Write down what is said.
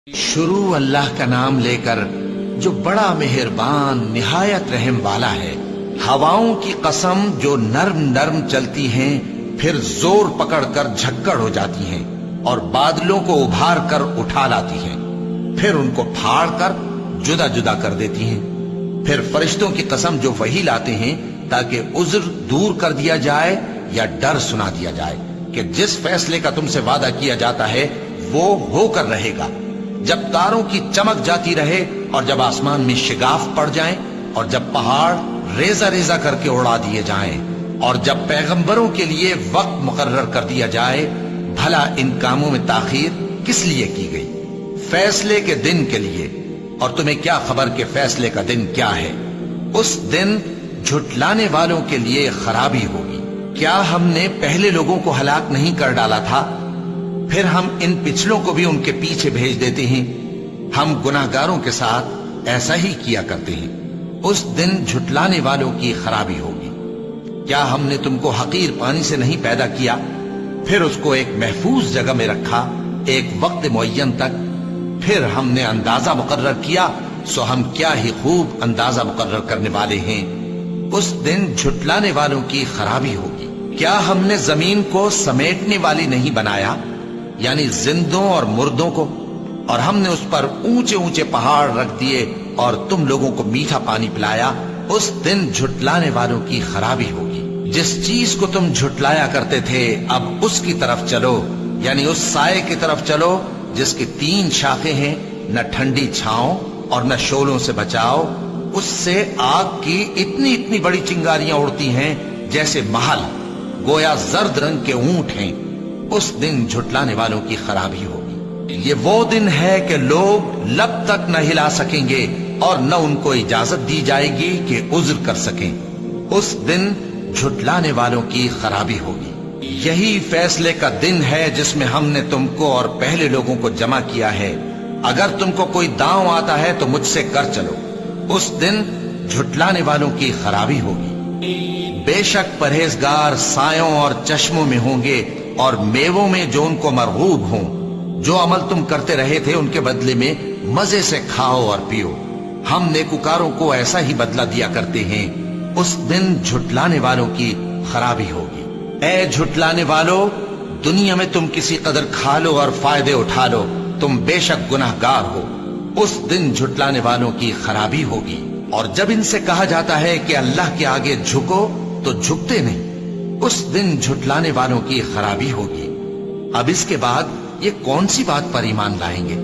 शुरू अल्लाह का नाम लेकर जो बड़ा मेहरबान निहायत रहम वाला है। हवाओं की कसम जो नर्म नर्म चलती हैं, फिर जोर पकड़कर झक्कड़ हो जाती हैं और बादलों को उभार कर उठा लाती हैं, फिर उनको फाड़ कर जुदा जुदा कर देती हैं। फिर फरिश्तों की कसम जो वही लाते हैं ताकि उज्र दूर कर दिया जाए या डर सुना दिया जाए कि जिस फैसले का तुमसे वादा किया जाता है वो होकर रहेगा। जब तारों की चमक जाती रहे और जब आसमान में शिगाफ पड़ जाएं और जब पहाड़ रेजा रेजा करके उड़ा दिए जाएं और जब पैगंबरों के लिए वक्त मुकर्रर कर दिया जाए, भला इन कामों में ताखीर किस लिए की गई? फैसले के दिन के लिए। और तुम्हें क्या खबर कि फैसले का दिन क्या है? उस दिन झुटलाने वालों के लिए खराबी होगी। क्या हमने पहले लोगों को हलाक नहीं कर डाला था? फिर हम इन पिछलों को भी उनके पीछे भेज देते हैं। हम गुनाहगारों के साथ ऐसा ही किया करते हैं। उस दिन झुटलाने वालों की खराबी होगी। क्या हमने तुमको हकीर पानी से नहीं पैदा किया, फिर उसको एक महफूज जगह में रखा एक वक्त मुअय्यन तक, फिर हमने अंदाजा मुकर्रर किया, सो हम क्या ही खूब अंदाजा मुकर्रर करने वाले हैं। उस दिन झुटलाने वालों की खराबी होगी। क्या हमने जमीन को समेटने वाली नहीं बनाया, यानी जिंदों और मुर्दों को, और हमने उस पर ऊंचे ऊंचे पहाड़ रख दिए और तुम लोगों को मीठा पानी पिलाया। उस दिन झुटलाने वालों की खराबी होगी। जिस चीज को तुम झुटलाया करते थे, अब उसकी तरफ चलो, यानी उस साये की तरफ चलो जिसकी 3 शाखें हैं, न ठंडी छांव और न शोलों से बचाओ। उससे आग की इतनी इतनी बड़ी चिंगारियां उड़ती हैं जैसे महल, गोया जर्द रंग के ऊंट हैं। उस दिन झुटलाने वालों की खराबी होगी। ये वो दिन है कि लोग लब तक न हिला सकेंगे और न उनको इजाजत दी जाएगी कि उज्र कर सकें। उस दिन झुटलाने वालों की खराबी होगी। यही फैसले का दिन है जिसमें हमने तुमको और पहले लोगों को जमा किया है। अगर तुमको कोई दांव आता है तो मुझसे कर चलो। उस दिन झुटलाने वालों की खराबी होगी। बेशक परहेजगार सायों और चश्मों में होंगे और मेवों में जो उनको मरगूब हों। जो अमल तुम करते रहे थे उनके बदले में मजे से खाओ और पियो। हम नेकुकारों को ऐसा ही बदला दिया करते हैं। उस दिन झुटलाने वालों की खराबी होगी। ऐ झुटलाने वालों, दुनिया में तुम किसी कदर खा लो और फायदे उठा लो, तुम बेशक गुनाहगार हो। उस दिन झुटलाने वालों की खराबी होगी। और जब इनसे कहा जाता है कि अल्लाह के आगे झुको तो झुकते नहीं। उस दिन झुटलाने वालों की खराबी होगी। अब इसके बाद ये कौन सी बात पर ईमान लाएंगे?